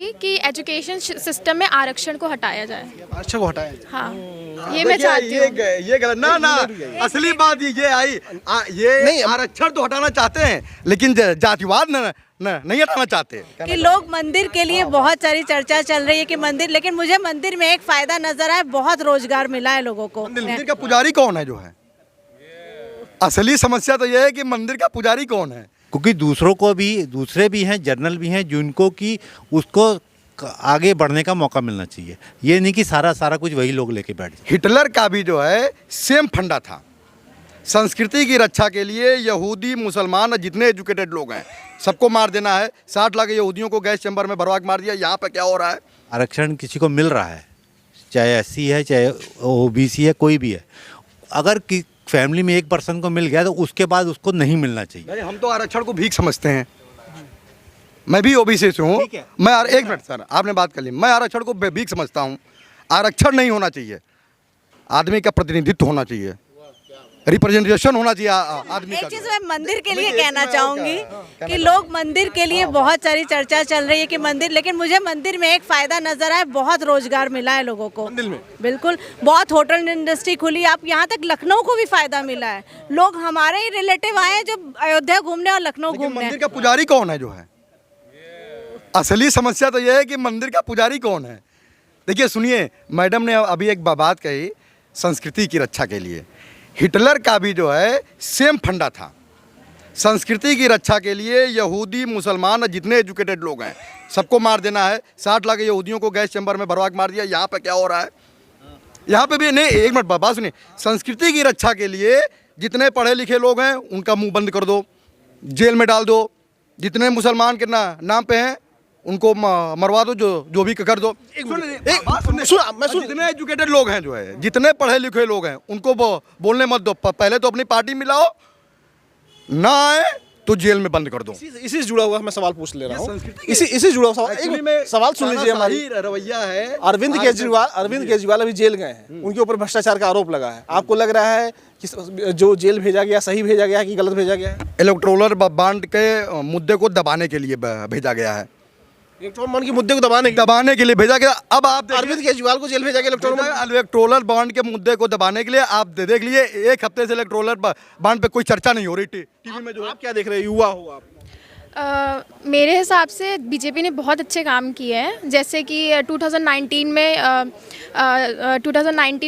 चाहूँगी कि education system में आरक्षण को हटाया जाए। आरक्षण को हटाया जाए। हाँ, ये मैं चाहती हूँ। ये गलत ना असली बात ये आई ये नहीं, आरक्षण तो हटाना चाहते हैं लेकिन जातिवाद नहीं हटाना चाहते। कि लोग मंदिर के लिए बहुत सारी चर्चा चल रही है कि मंदिर, लेकिन मुझे मंदिर में एक फायदा नजर आया, बहुत रोजगार मिला है लोगों को। मंदिर का पुजारी कौन है जो है? असली समस्या तो ये है कि मंदिर का पुजारी कौन है। क्योंकि दूसरे भी हैं, जर्नल भी हैं जिनको कि उसको आगे बढ़ने का मौका मिलना चाहिए। ये नहीं कि सारा कुछ वही लोग लेके बैठ जाए। हिटलर का भी जो है सेम फंडा था। संस्कृति की रक्षा के लिए यहूदी मुसलमान जितने एजुकेटेड लोग हैं सबको मार देना है। 60 लाख यहूदियों को गैस चैम्बर में भरवा के मार दिया। यहाँ पे क्या हो रहा है? आरक्षण किसी को मिल रहा है, चाहे SC है चाहे OBC है, कोई भी है। अगर फैमिली में एक पर्सन को मिल गया तो उसके बाद उसको नहीं मिलना चाहिए। नहीं, हम तो आरक्षण को भीख समझते हैं। मैं भी OBC से हूँ। मैं एक मिनट सर, आपने बात कर ली। मैं आरक्षण को भीख समझता हूँ। आरक्षण नहीं होना चाहिए, आदमी का प्रतिनिधित्व होना चाहिए, रिप्रेजेंटेशन होना चाहिए आदमी का। एक चीज मैं मंदिर के लिए कहना चाहूंगी कि लोग मंदिर के लिए बहुत सारी चर्चा चल रही है कि मंदिर, लेकिन मुझे मंदिर में एक फायदा नजर आया, बहुत रोजगार मिला है लोगों को मंदिर में। बिल्कुल, बहुत होटल इंडस्ट्री खुली। आप यहाँ तक लखनऊ को भी फायदा मिला है। लोग हमारे ही रिलेटिव आए जो अयोध्या घूमने और लखनऊ घूमने। मंदिर का पुजारी कौन है जो है? असली समस्या तो यह है कि मंदिर का पुजारी कौन है। देखिए सुनिए, मैडम ने अभी एक बात कही संस्कृति की रक्षा के लिए। हिटलर का भी जो है सेम फंडा था। संस्कृति की रक्षा के लिए यहूदी मुसलमान जितने एजुकेटेड लोग हैं सबको मार देना है। 60 लाख यहूदियों को गैस चैम्बर में भरवा के मार दिया। यहाँ पे क्या हो रहा है? यहाँ पे भी नहीं, एक मिनट बात सुनिए। संस्कृति की रक्षा के लिए जितने पढ़े लिखे लोग हैं उनका मुंह बंद कर दो, जेल में डाल दो। जितने मुसलमान के नाम पे हैं उनको मरवा दो, जो भी कर दो। जितने एजुकेटेड लोग हैं जो है, जितने पढ़े लिखे लोग हैं उनको बोलने मत दो। पहले तो अपनी पार्टी मिलाओ, ना आए तो जेल में बंद कर दो। इसी से जुड़ा हुआ मैं सवाल पूछ ले रहा हूँ। इसी जुड़ा हुआ सवाल सुन लीजिए। हमारी रवैया है। अरविंद केजरीवाल अभी जेल गए हैं, उनके ऊपर भ्रष्टाचार का आरोप लगा है। आपको लग रहा है कि जो जेल भेजा गया सही भेजा गया कि गलत भेजा गया है? इलेक्टोरल बॉन्ड के मुद्दे को दबाने के लिए भेजा गया है। इलेक्टोरल बॉन्ड के मुद्दे को दबाने के लिए भेजा गया। अब आप अरविंद केजरीवाल को जेल भेजा गया इलेक्टोरल बॉन्ड के मुद्दे को दबाने के लिए। आप देख लिए 1 हफ्ते से इलेक्टोरल बॉन्ड पे कोई चर्चा नहीं हो रही टीवी में। जो आप क्या देख रहे हैं, युवा हो आप? मेरे हिसाब से बीजेपी ने बहुत अच्छे काम किए हैं। जैसे कि 2019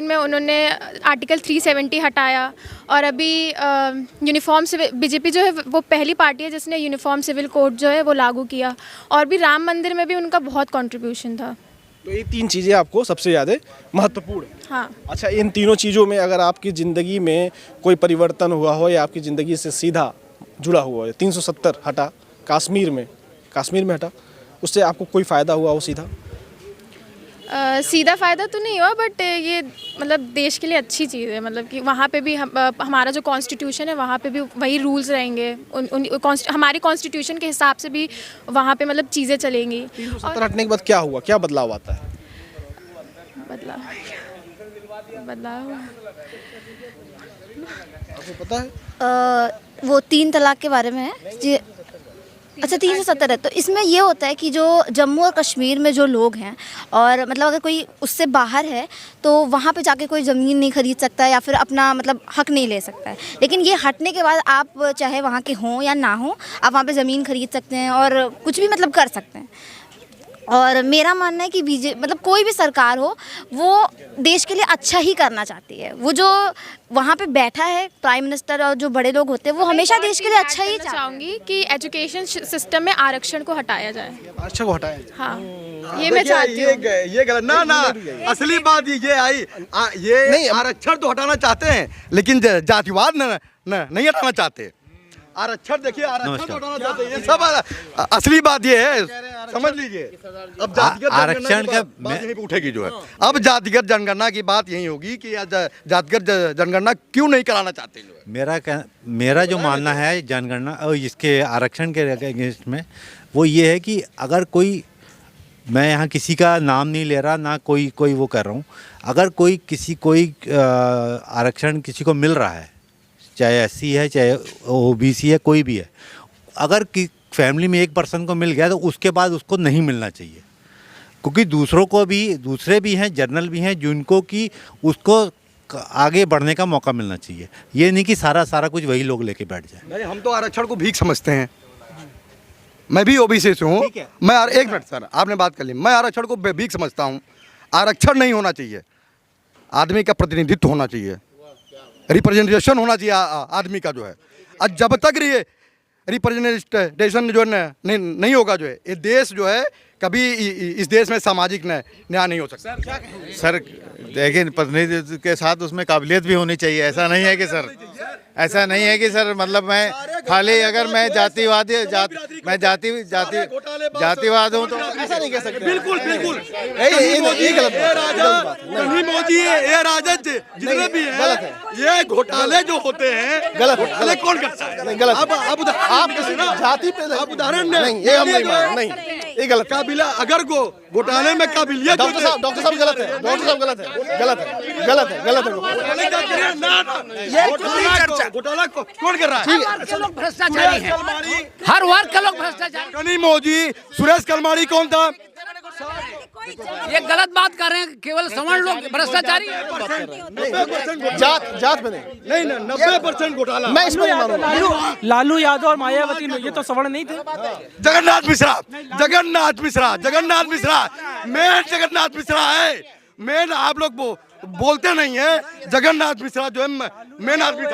में उन्होंने आर्टिकल 370 हटाया और अभी यूनिफॉर्म सिविल, बीजेपी जो है वो पहली पार्टी है जिसने यूनिफॉर्म सिविल कोड जो है वो लागू किया। और भी राम मंदिर में भी उनका बहुत कंट्रीब्यूशन था। तो ये 3 चीज़ें आपको सबसे ज़्यादा महत्वपूर्ण है। हाँ। अच्छा, इन तीनों चीज़ों में अगर आपकी ज़िंदगी में कोई परिवर्तन हुआ हो या आपकी ज़िंदगी से सीधा जुड़ा हुआ है, 370 हटा, कश्मीर में हटा, उससे आपको कोई फ़ायदा हुआ हो सीधा? सीधा फ़ायदा तो नहीं हुआ, बट ये मतलब देश के लिए अच्छी चीज़ है। मतलब कि वहाँ पे भी हमारा जो कॉन्स्टिट्यूशन है वहाँ पे भी वही रूल्स रहेंगे। हमारी कॉन्स्टिट्यूशन के हिसाब से भी वहाँ पे मतलब चीज़ें चलेंगी। 370 हटने के बाद क्या हुआ, क्या बदलाव आता है? बदलाव आपको पता है? वो 3 तलाक के बारे में है जी। अच्छा, 370 है। तो इसमें ये होता है कि जो जम्मू और कश्मीर में जो लोग हैं और मतलब अगर कोई उससे बाहर है तो वहाँ पे जाके कोई ज़मीन नहीं खरीद सकता या फिर अपना मतलब हक नहीं ले सकता है। लेकिन ये हटने के बाद आप चाहे वहाँ के हों या ना हो, आप वहाँ पे ज़मीन खरीद सकते हैं और कुछ भी मतलब कर सकते हैं। और मेरा मानना है कि मतलब कोई भी सरकार हो वो देश के लिए अच्छा ही करना चाहती है। वो जो वहाँ पे बैठा है प्राइम मिनिस्टर और जो बड़े लोग होते हैं वो हमेशा देश के लिए अच्छा ही चाहूँगी कि एजुकेशन सिस्टम में आरक्षण को हटाया जाए। आरक्षण को हटाया? हाँ, ये मैं चाहती हूँ। ये गलत ना असली बात ये आई ये आरक्षण तो हटाना चाहते हैं लेकिन जातिवाद नहीं हटाना चाहते। आरक्षण देखिए, आरक्षण तो हटाना चाहते हैं। ये सब असली बात ये है, समझ लीजिए। अब जातिगत आरक्षण का बात यहीं पे उठेगी जो है। अब जातिगत जनगणना की बात यही होगी कि जातिगत जनगणना क्यों नहीं कराना चाहते जो? मेरा जो मानना है जनगणना और इसके आरक्षण के अगेंस्ट में वो ये है कि अगर कोई, मैं यहाँ किसी का नाम नहीं ले रहा ना कोई वो कर रहा हूँ, अगर कोई आरक्षण किसी को मिल रहा है, चाहे SC है चाहे OBC है, कोई भी है, अगर फैमिली में एक पर्सन को मिल गया तो उसके बाद उसको नहीं मिलना चाहिए। क्योंकि दूसरे भी हैं, जर्नल भी हैं जिनको कि उसको आगे बढ़ने का मौका मिलना चाहिए। ये नहीं कि सारा कुछ वही लोग लेके बैठ जाए। नहीं, हम तो आरक्षण को भीख समझते हैं। मैं भी ओबीसी से हूँ। मैं एक मिनट सर, आपने बात कर ली। मैं आरक्षण को भीख समझता हूँ। आरक्षण नहीं होना चाहिए, आदमी का प्रतिनिधित्व होना चाहिए, रिप्रेजेंटेशन होना चाहिए आदमी का जो है। और जब तक रिप्रेजेंटेशन जो है नहीं होगा, जो है ये देश जो है कभी इस देश में सामाजिक न्याय नहीं हो सकता। सर देखिए, प्रतिनिधित्व के साथ उसमें काबिलियत भी होनी चाहिए। ऐसा नहीं है कि सर मतलब मैं खाली अगर मैं जातिवाद हूँ तो ऐसा नहीं कह सकते। बिल्कुल ये गलत बात है। नहीं मोदी, ये राजद जितने भी हैं, ये घोटाले जो होते हैं, घोटाले कौन करता है? नहीं, गलत। अब आप किसी जाति पे आप उदाहरण नहीं, ये हम नहीं मान, नहीं, ये गलत। काबिला अगर घोटाले में काबिलियत डॉक्टर साहब गलत है। घोटाला कौन कर रहा है? लोग भ्रष्टाचारी हैं, हर वर्ग के लोग भ्रष्टाचारी। नहीं मोदी, सुरेश कलमाड़ी कौन था? ये गलत बात कर रहे हैं, केवल सवर्ण लोग भ्रष्टाचारी हैं। जात में नहीं, 90% घोटाला। मैं इसमें नहीं मानूंगा। लालू यादव और मायावती ये तो सवर्ण नहीं थे। जगन्नाथ मिश्रा मेन जगन्नाथ मिश्रा है। मेन आप लोग बोलते नहीं है, जगन्नाथ मिश्रा जो है मेन आदमी था।